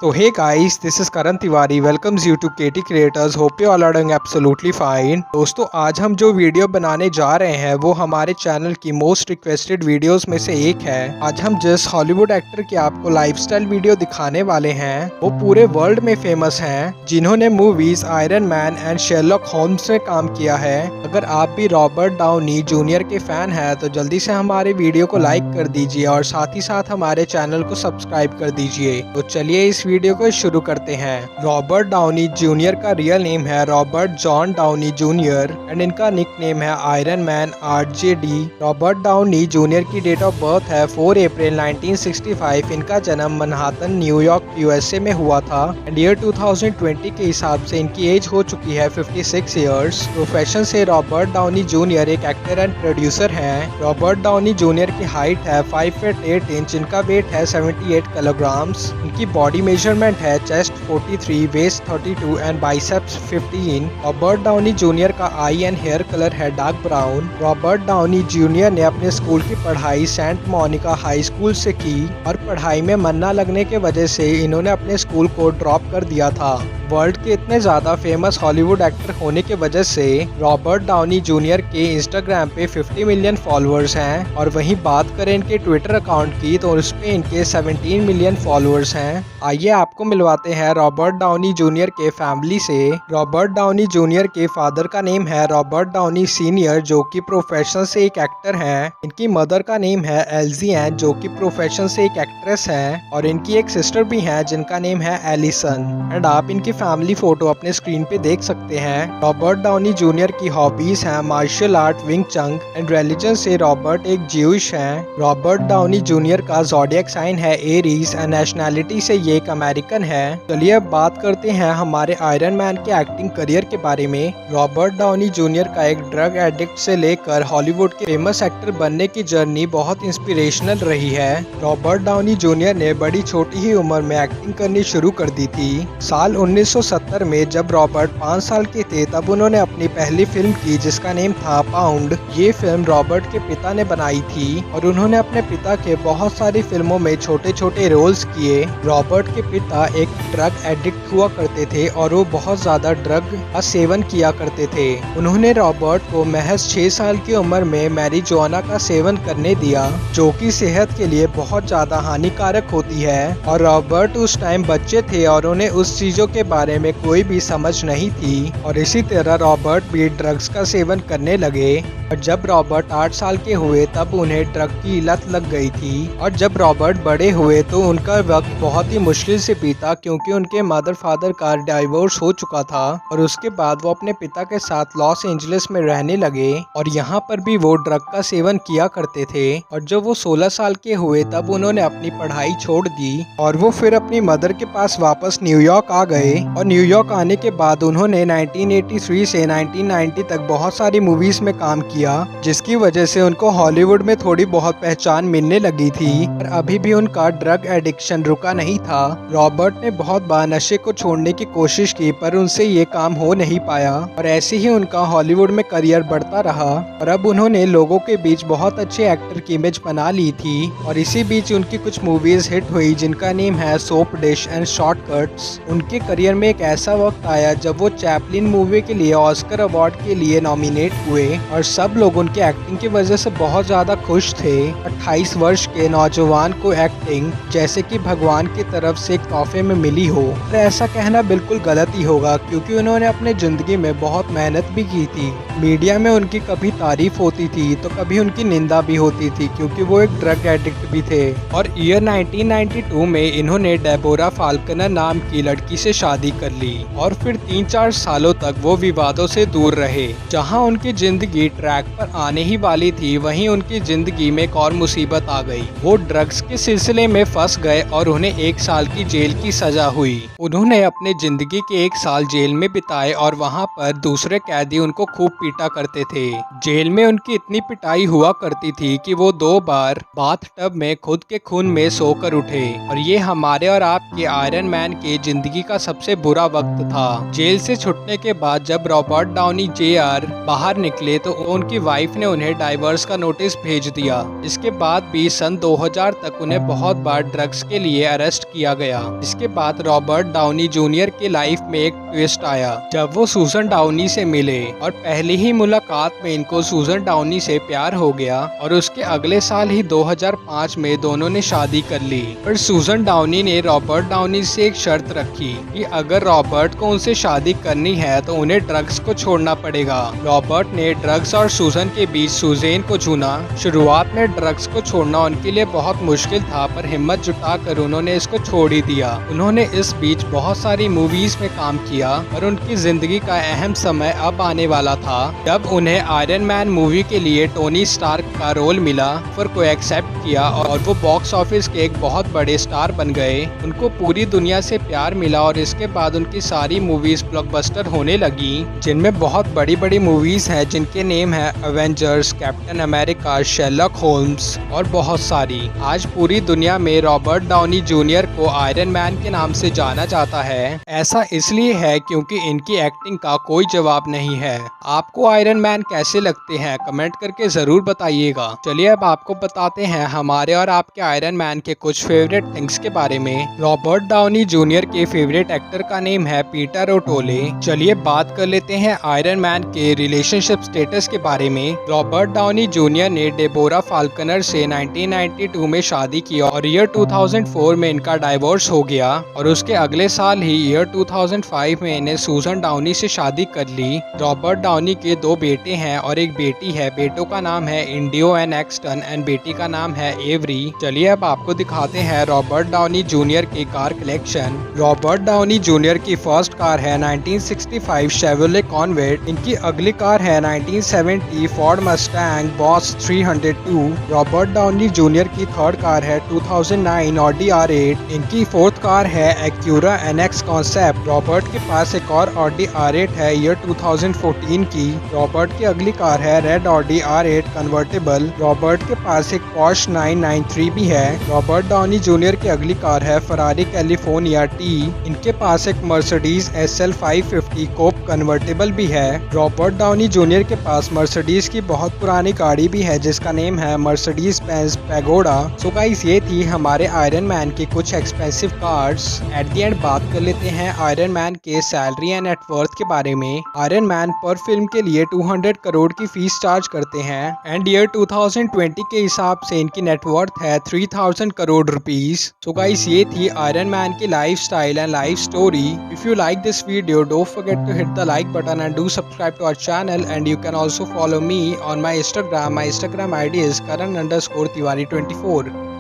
तो hey guys, this is Karan Tiwari welcomes you to KT creators. Hope you all are doing absolutely fine. दोस्तों, आज हम जो video बनाने जा रहे हैं वो हमारे चैनल की मोस्ट रिक्वेस्टेड वीडियोस में से एक है। आज हम जिस हॉलीवुड एक्टर की आपको लाइफस्टाइल वीडियो दिखाने वाले हैं वो पूरे वर्ल्ड में फेमस हैं, जिन्होंने movies Iron Man and Sherlock Holmes में काम किया है। अगर आप भी रॉबर्ट डाउनी जूनियर के फैन हैं तो जल्दी से हमारे वीडियो को लाइक कर दीजिए और साथ ही साथ हमारे चैनल को सब्सक्राइब कर दीजिए। तो चलिए इस वीडियो को शुरू करते हैं। रॉबर्ट डाउनी जूनियर का रियल नेम है Robert John Downey Junior and इनका निक नेम है Iron Man RJD। Robert Downey Junior की डेट ऑफ बर्थ है 4 अप्रैल 1965। इनका जन्म मनहाटन न्यूयॉर्क USA में हुआ था एंड ईयर 2020 के हिसाब से इनकी एज हो चुकी है 56 ईयर्स। प्रोफेशन से रॉबर्ट डाउनी जूनियर एक एक्टर एंड प्रोड्यूसर हैं। रॉबर्ट डाउनी जूनियर की हाइट है 5 फीट 8 इंच। इनका वेट है 78 किलोग्राम्स। इनकी बॉडी मेजरमेंट है chest 43, waist 32 and biceps 15। Robert Downey Junior का आई एंड हेयर कलर है dark brown. Robert Downey Junior ने अपने स्कूल की पढ़ाई सेंट मोनिका हाई स्कूल से की और पढ़ाई में मन न लगने के वजह से इन्होंने अपने स्कूल को ड्रॉप कर दिया था। वर्ल्ड के इतने ज्यादा फेमस हॉलीवुड एक्टर होने के वजह से रॉबर्ट डाउनी जूनियर के इंस्टाग्राम पे 50 मिलियन फॉलोअर्स हैं और वहीं बात करें इनके ट्विटर अकाउंट की तो उस पे इनके 17 मिलियन फॉलोअर्स हैं। आइए आपको मिलवाते हैं रॉबर्ट डाउनी जूनियर के फैमिली से। रॉबर्ट डाउनी जूनियर के फादर का नेम है रॉबर्ट डाउनी सीनियर, जो कि प्रोफेशन से एक एक्टर हैं। इनकी मदर का नेम है एल्जी एन, जो कि प्रोफेशन से एक एक्ट्रेस हैं और इनकी एक सिस्टर भी है जिनका नेम है एलिसन। एंड आप इनकी फैमिली फोटो अपने स्क्रीन पे देख सकते हैं। रॉबर्ट डाउनी जूनियर की हॉबीज हैं मार्शल आर्ट, विंग चंग एंड रिलीजन से रॉबर्ट एक ज्यूइश हैं। रॉबर्ट डाउनी जूनियर का ज़ोडिएक साइन है एरीज एंड नेशनैलिटी से ये एक अमेरिकन है। चलिए अब बात करते हैं हमारे आयरन मैन के एक्टिंग करियर के बारे में। रॉबर्ट डाउनी जूनियर का एक ड्रग एडिक्ट से लेकर हॉलीवुड के फेमस एक्टर बनने की जर्नी बहुत इंस्पिरेशनल रही है। रॉबर्ट डाउनी जूनियर ने बड़ी छोटी ही उम्र में एक्टिंग करनी शुरू कर दी थी। साल 1970 में जब रॉबर्ट 5 साल के थे तब उन्होंने अपनी पहली फिल्म की जिसका नेम था पाउंड। ये फिल्म रॉबर्ट के पिता ने बनाई थी और उन्होंने अपने पिता के बहुत सारी फिल्मों में छोटे छोटे रोल्स किए। रॉबर्ट के पिता एक ड्रग एडिक्ट हुआ करते थे और वो बहुत ज्यादा ड्रग का सेवन किया करते थे। उन्होंने रॉबर्ट को महज 6 साल की उम्र में मैरिजुआना का सेवन करने दिया, जो कि सेहत के लिए बहुत ज्यादा हानिकारक होती है। और रॉबर्ट उस टाइम बच्चे थे और उन्हें उस चीजों के बारे में कोई भी समझ नहीं थी और इसी तरह रॉबर्ट भी ड्रग्स का सेवन करने लगे। और जब रॉबर्ट 8 साल के हुए तब उन्हें ड्रग की लत लग गई थी और जब रॉबर्ट बड़े हुए तो उनका वक्त बहुत ही मुश्किल से बीता, क्योंकि उनके मदर फादर का डाइवोर्स हो चुका था और उसके बाद वो अपने पिता के साथ लॉस एंजलिस में रहने लगे और यहाँ पर भी वो ड्रग का सेवन किया करते थे। और जब वो 16 साल के हुए तब उन्होंने अपनी पढ़ाई छोड़ दी और वो फिर अपनी मदर के पास वापस न्यूयॉर्क आ गए। और न्यूयॉर्क आने के बाद उन्होंने 1983 से 1990 तक बहुत सारी मूवीज में काम किया, जिसकी वजह से उनको हॉलीवुड में थोड़ी बहुत पहचान मिलने लगी थी। पर अभी भी उनका ड्रग एडिक्शन रुका नहीं था। रॉबर्ट ने बहुत बार नशे को छोड़ने की कोशिश की पर उनसे ये काम हो नहीं पाया और ऐसे ही उनका हॉलीवुड में करियर बढ़ता रहा और अब उन्होंने लोगों के बीच बहुत अच्छे एक्टर की इमेज बना ली थी। और इसी बीच उनकी कुछ मूवीज हिट हुई जिनका नेम है सोप डिश एंड शॉर्टकट्स। उनके करियर में एक ऐसा वक्त आया जब वो चैपलिन मूवी के लिए ऑस्कर अवार्ड के लिए नॉमिनेट हुए और सब लोग उनके एक्टिंग की वजह से बहुत ज्यादा खुश थे। 28 वर्ष के नौजवान को एक्टिंग जैसे कि भगवान की तरफ से एक तोहफे में मिली हो। पर ऐसा कहना बिल्कुल गलत ही होगा, क्योंकि उन्होंने अपने जिंदगी में बहुत मेहनत भी की थी। मीडिया में उनकी कभी तारीफ होती थी तो कभी उनकी निंदा भी होती थी, क्योंकि वो एक ड्रग एडिक्ट भी थे। और ईयर 1992 में इन्होंने डेबोरा फाल्कनर नाम की लड़की से शादी कर ली और फिर 3-4 सालों तक वो विवादों से दूर रहे। जहां उनकी जिंदगी ट्रैक पर आने ही वाली थी वहीं उनकी जिंदगी में एक और मुसीबत आ गई। वो ड्रग्स के सिलसिले में फंस गए और उन्हें 1 साल की जेल की सजा हुई। उन्होंने अपने जिंदगी के 1 साल जेल में बिताए और वहां पर दूसरे कैदी उनको खूब पीटा करते थे। जेल में उनकी इतनी पिटाई हुआ करती थी कि वो 2 बार बाथ टब में खुद के खून में सोकर उठे। और ये हमारे और आपके आयरन मैन के जिंदगी का सबसे बुरा वक्त था। जेल से छुटने के बाद जब रॉबर्ट डाउनी Jr. बाहर निकले तो उनकी वाइफ ने उन्हें डाइवर्स का नोटिस भेज दिया। इसके बाद भी सन 2000 तक उन्हें बहुत बार ड्रग्स के लिए अरेस्ट किया गया। गया। इसके बाद रॉबर्ट डाउनी जूनियर के लाइफ में एक ट्विस्ट आया जब वो सूजन डाउनी से मिले और पहली ही मुलाकात में इनको सूजन डाउनी से प्यार हो गया और उसके अगले साल ही 2005 में दोनों ने शादी कर ली। पर सूजन डाउनी ने रॉबर्ट डाउनी से एक शर्त रखी कि अगर रॉबर्ट को उनसे शादी करनी है तो उन्हें ड्रग्स को छोड़ना पड़ेगा। रॉबर्ट ने ड्रग्स और सूजन के बीच सूजेन को चुना। शुरुआत में ड्रग्स को छोड़ना उनके लिए बहुत मुश्किल था, पर हिम्मत जुटाकर उन्होंने इसको छोड़ ही दिया। उन्होंने इस बीच बहुत सारी मूवीज में काम किया और उनकी जिंदगी का अहम समय अब आने वाला था जब उन्हें आयरन मैन मूवी के लिए टोनी स्टार्क का रोल मिला। फिर को एक्सेप्ट किया और वो बॉक्स ऑफिस के एक बहुत बड़े स्टार बन गए। उनको पूरी दुनिया से प्यार मिला और इसके बाद उनकी सारी मूवीज ब्लॉकबस्टर होने लगी, जिनमें बहुत बड़ी बड़ी मूवीज हैं जिनके नेम है Avengers, Captain America, Sherlock Holmes और बहुत सारी। आज पूरी दुनिया में रॉबर्ट डाउनी जूनियर को आयरन मैन के नाम से जाना जाता है। ऐसा इसलिए है क्योंकि इनकी एक्टिंग का कोई जवाब नहीं है। आपको आयरन मैन कैसे लगते हैं कमेंट करके जरूर बताइएगा। चलिए अब आपको बताते हैं हमारे और आपके आयरन मैन के कुछ फेवरेट थिंग्स के बारे में। रॉबर्ट डाउनी जूनियर के फेवरेट एक्टर का नेम है पीटर ओटोले। चलिए बात कर लेते हैं आयरन मैन के रिलेशनशिप स्टेटस के बारे में। रॉबर्ट डाउनी जूनियर ने डेबोरा फाल्कनर से 1992 में शादी की और ईयर 2004 में इनका डाइवोर्स हो गया और उसके अगले साल ही ईयर 2005 में इन्हें सूजन डाउनी से शादी कर ली। रॉबर्ट डाउनी के 2 बेटे हैं और एक बेटी है। बेटों का नाम है इंडियो एंड एक्सटन एंड बेटी का नाम है एवरी। चलिए अब आपको दिखाते हैं रॉबर्ट डाउनी जूनियर की car collection. Robert Downey Junior की फर्स्ट कार है 1965 शेवरले कॉन्वेट। इनकी अगली कार है 1970 Ford Mustang boss 302। Robert Downey Junior की थर्ड कार है 2009 ऑडी R8। इनकी फोर्थ कार है एक्यूरा NX कॉन्सेप्ट। रॉबर्ट के पास एक और ऑडी R8 है ईयर 2014 की। रॉबर्ट की अगली कार है red Audi R8 convertible. Robert के पास एक पॉर्श 993 भी है। रॉबर्ट डाउनी जूनियर की अगली कार है फरारी कैलिफोर्निया T। इनके पास एक मर्सिडीज SL 550 कोप कन्वर्टेबल भी है। रॉबर्ट डाउनी जूनियर के पास मर्सिडीज की बहुत पुरानी गाड़ी भी है जिसका नेम है Mercedes Benz pagoda. So guys ये थी हमारे आयरन मैन की कुछ expensive cars. At the end बात कर लेते हैं आयरन मैन के सैलरी एंड नेटवर्थ के बारे में। आयरन मैन पर फिल्म के लिए 200 करोड़ की फीस चार्ज करते हैं एंड ईयर 2020 के हिसाब से इनकी नेटवर्थ है 3000 करोड़ रुपीस। सो गाइस ये थी आयरन मैन की life style and life story. If you like this video, don't forget to hit the like button and do subscribe to our channel, and you can also follow me on my Instagram. My Instagram ID is Karan_Tiwari24.